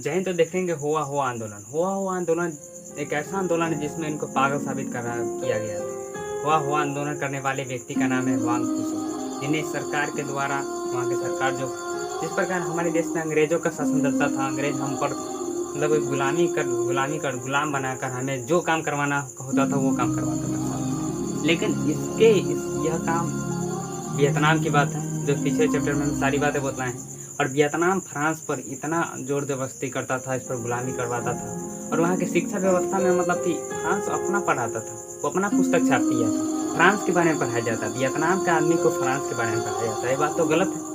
जैन तो देखेंगे हुआ आंदोलन। हुआ आंदोलन एक ऐसा आंदोलन है जिसमें इनको पागल साबित किया गया था। हुआ आंदोलन करने वाले व्यक्ति का नाम है वांग फुसो, जिन्हें सरकार के द्वारा, वहाँ की सरकार जो जिस प्रकार हमारे देश में अंग्रेजों का शासन चलता था, अंग्रेज हम पर मतलब गुलाम बनाकर हमें जो काम करवाना होता था वो काम करवाता था। लेकिन यह काम वियतनाम की बात है, जो पिछले चैप्टर में हम सारी बातें बताए हैं। और वियतनाम फ्रांस पर इतना जोर जबरदस्ती करता था, इस पर गुलामी करवाता था। और वहाँ की शिक्षा व्यवस्था में मतलब कि फ्रांस अपना पढ़ाता था, वो अपना पुस्तक छाप दिया था, फ्रांस के बारे में पढ़ाया जाता है। वियतनाम के आदमी को फ्रांस के बारे में पढ़ाया जाता है, ये बात तो गलत है।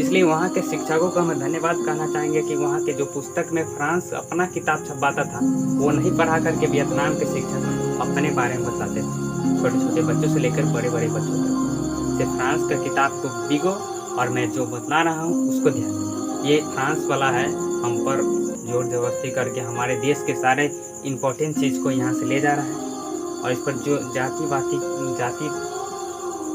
इसलिए वहाँ के शिक्षकों को हम धन्यवाद कहना चाहेंगे कि वहाँ के जो पुस्तक में फ्रांस अपना किताब छपवाता था, वो नहीं पढ़ा करके वियतनाम के शिक्षक अपने बारे में बताते थे, छोटे छोटे बच्चों से लेकर बड़े बड़े बच्चों तक। से फ्रांस का किताब को बिगो और मैं जो बतला रहा हूँ उसको ध्यान दें। ये फ्रांस वाला है, हम पर जोर जबरदस्ती करके हमारे देश के सारे इम्पोर्टेंट चीज़ को यहाँ से ले जा रहा है। और इस पर जो जाति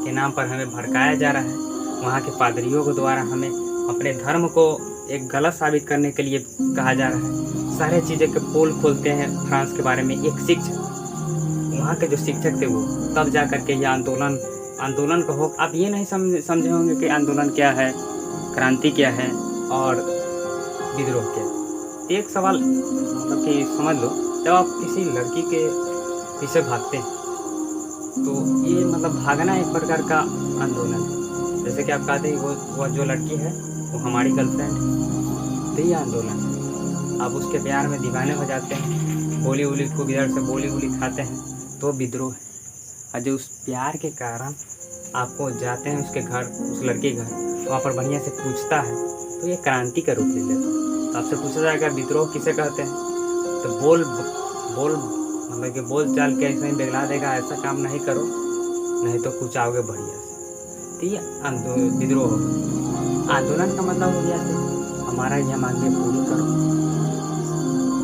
के नाम पर हमें भड़काया जा रहा है। वहाँ के पादरियों के द्वारा हमें अपने धर्म को एक गलत साबित करने के लिए कहा जा रहा है। सारे चीज़ें के पोल खोलते हैं फ्रांस के बारे में एक शिक्षक, वहाँ के जो शिक्षक थे वो तब जा कर के ये आंदोलन को हो। आप ये नहीं समझे होंगे कि आंदोलन क्या है, क्रांति क्या है और विद्रोह क्या है। एक सवाल मतलब कि समझ लो, जब आप किसी लड़की के पीछे भागते हैं तो ये मतलब भागना एक प्रकार का आंदोलन है। जैसे कि आप कहते हैं वो जो लड़की है वो हमारी गर्लफ्रेंड है, तो ये आंदोलन है। आप उसके प्यार में दीवाने हो जाते हैं, गोली उली खूब इधर से गोली उली खाते हैं, तो विद्रोह है। और जो उस प्यार के कारण आपको जाते हैं उसके घर, उस लड़के घर, वहाँ पर बढ़िया से पूछता है, तो ये क्रांति का रूप ले लेता है। तो आपसे पूछा जाएगा विद्रोह किसे कहते हैं, तो बोल मतलब कि बोल चाल के ऐसे ही बिगड़ा देगा, ऐसा काम नहीं करो नहीं तो कुछ आओगे बढ़िया से। तो ये विद्रोह आंदोलन का मतलब हो गया हमारा यह मांगे पूरी करो।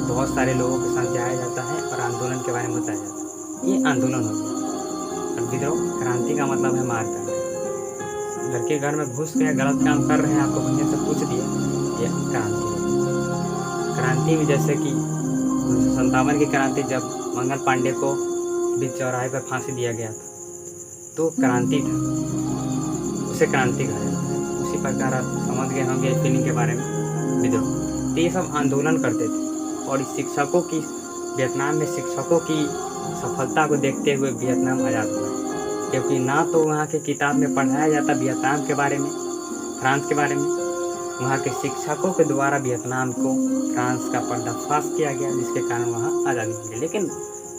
बहुत सारे लोगों के साथ जाया जाता है और आंदोलन के बारे में बताया जाता है, ये आंदोलन हो गया। और विद्रोह क्रांति का मतलब है मार करना। लड़के घर में घुस गए, गलत काम कर रहे हैं, आपको बढ़िया से पूछ दिया, यह क्रांति है। क्रांति में जैसे कि 1957 की क्रांति, जब मंगल पांडे को बीच चौराहे पर फांसी दिया गया था, तो क्रांति था, उसे क्रांति कहा जाता है। उसी प्रकार आप समझ गए होंगे फीलिंग के बारे में, विद्रोह। तो ये सब आंदोलन करते थे। और इस शिक्षकों की, वियतनाम में शिक्षकों की सफलता को देखते हुए वियतनाम आज़ाद हुआ, क्योंकि ना तो वहाँ के किताब में पढ़ाया जाता वियतनाम के बारे में, फ्रांस के बारे में। वहाँ के शिक्षकों के द्वारा वियतनाम को फ्रांस का पर्दाफाश किया गया, जिसके कारण वहाँ आज़ादी मिली। लेकिन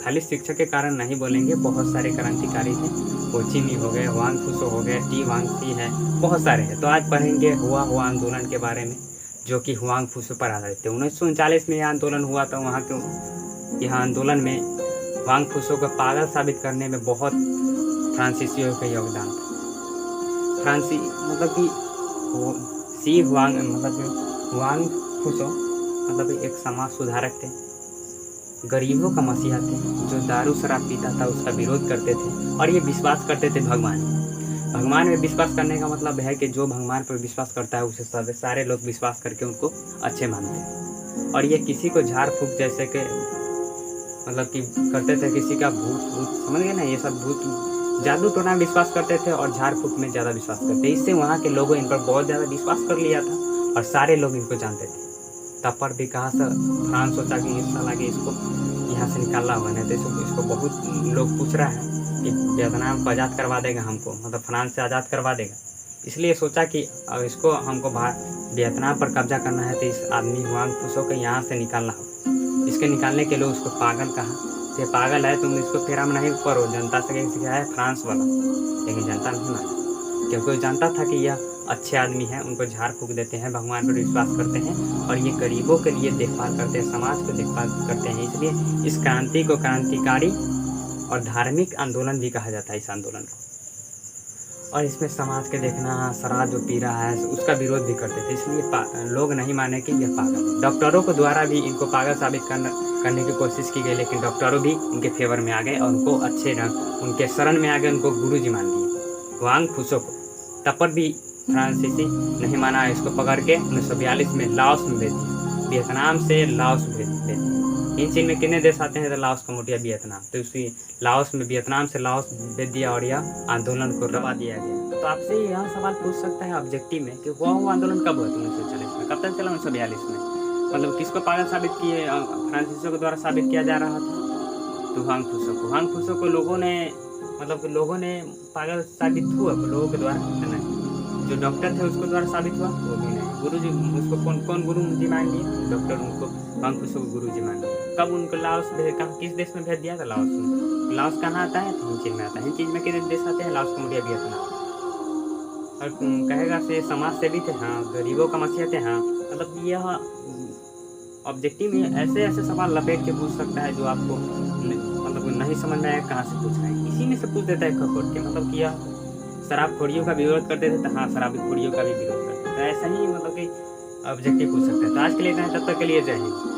खाली शिक्षक के कारण नहीं बोलेंगे, बहुत सारे क्रांतिकारी थे। हो ची मिन्ह हो गए, वांग फुसो हो गए, टी वांग सी है, बहुत सारे हैं। तो आज पढ़ेंगे हुआ आंदोलन के बारे में, जो कि हुआंग फुसो पर आधारित थे। 1939 में यह आंदोलन हुआ था। वहाँ के यह आंदोलन में वांग फुसो को पागल साबित करने में बहुत फ्रांसीसियों का योगदान था। फ्रांसी मतलब कि सी हुआंग मतलब वांग फुसो मतलब एक समाज सुधारक थे, गरीबों का मसीहा थे, जो दारू शराब पीता था उसका विरोध करते थे। और ये विश्वास करते थे भगवान में विश्वास करने का मतलब है कि जो भगवान पर विश्वास करता है उसे सारे लोग विश्वास करके उनको अच्छे मानते हैं। और ये किसी को झाड़ फूक जैसे कि मतलब कि करते थे, किसी का भूत समझ गए ना, ये सब भूत जादू टोना में विश्वास करते थे और झाड़ फूक में ज़्यादा विश्वास करते। इससे वहाँ के लोगों इन पर बहुत ज़्यादा विश्वास कर लिया था और सारे लोग इनको जानते थे। तब पर भी कहाँ से फ्रांस सोचा कि इस साल आगे इसको यहाँ से निकालना होगा, नहीं तो इसको बहुत लोग पूछ रहा है कि वियतनाम को आज़ाद करवा देगा हमको, मतलब फ्रांस से आज़ाद करवा देगा। इसलिए सोचा कि अब इसको हमको वियतनाम पर कब्जा करना है, तो इस आदमी हुआंग फुसो को यहाँ से निकालना होगा। इसके निकालने के लिए उसको पागल कहा, ये पागल है, तुम इसको फेरा में नहीं पड़ो, जनता से सिखाया है फ्रांस वाला। लेकिन जनता नहीं माना, क्योंकि वो जानता था कि यह अच्छे आदमी हैं, उनको झाड़ फूक देते हैं, भगवान पर विश्वास करते हैं और ये गरीबों के लिए देखभाल करते हैं, समाज को देखभाल करते हैं। इसलिए इस क्रांति को क्रांतिकारी और धार्मिक आंदोलन भी कहा जाता है इस आंदोलन को। और इसमें समाज के देखना, शराब जो पी रहा है उसका विरोध भी करते थे। इसलिए लोग नहीं माने कि यह पागल है। डॉक्टरों को द्वारा भी इनको पागल साबित करने की कोशिश की गई, लेकिन डॉक्टरों भी इनके फेवर में आ गए और उनको अच्छे उनके शरण में आ गए, उनको गुरु जी मान लिए वांग फुसो को। तब पर भी फ्रांसीसी नहीं माना, इसको पकड़ के 1942 में लाओस में भेज दिया। वियतनाम से लाओस भेजते हैं। इन चीन में कितने देश आते हैं? तो लाओस, कम्बोडिया, वियतनाम। तो उसी लाओस में, वियतनाम से लाओस भेज दिया और यह आंदोलन को रवा दिया गया। तो आपसे यह सवाल पूछ सकता है ऑब्जेक्टिव में कि हुआ आंदोलन कब हुआ? 1940 में। कब तक चला? 1942 में। मतलब किसको पागल साबित किए? फ्रांसीसियों के द्वारा साबित किया जा रहा था तो हुआंग फुसो को। हुआंग फुसो को लोगों ने, मतलब कि लोगों ने पागल साबित हुआ लोगों के द्वारा, नहीं। जो डॉक्टर थे उसको द्वारा साबित हुआ, वो भी नहीं। गुरु जी, उसको कौन गुरु जी मान लिए? डॉक्टर उनको हुआंग फुसो को गुरु जी मान लिए। कब उनको लाओस किस देश में भेज दिया था? लाओस में। लाओस कहाँ आता है? हिंचिन में आता है। हिंचिन में कितने देश आते हैं? Laos, Cambodia, Vietnam. और कहेगा से समाज सेवी थे, हाँ। गरीबों का मसीहा थे, हाँ। मतलब यह ऑब्जेक्टिव में ऐसे ऐसे सवाल लपेट के पूछ सकता है जो आपको मतलब नहीं समझ में आया कहाँ से पूछ रहा है। इसी में से पूछ देता है खपोट के, मतलब कि यह शराबखोरियों का विरोध करते थे तो हाँ, शराबखोरियों का भी विरोध करते थे। ऐसा ही मतलब कि ऑब्जेक्टिव पूछ सकते हैं। तो आज के लिए इतना है, तब तक के लिए जय हिंद।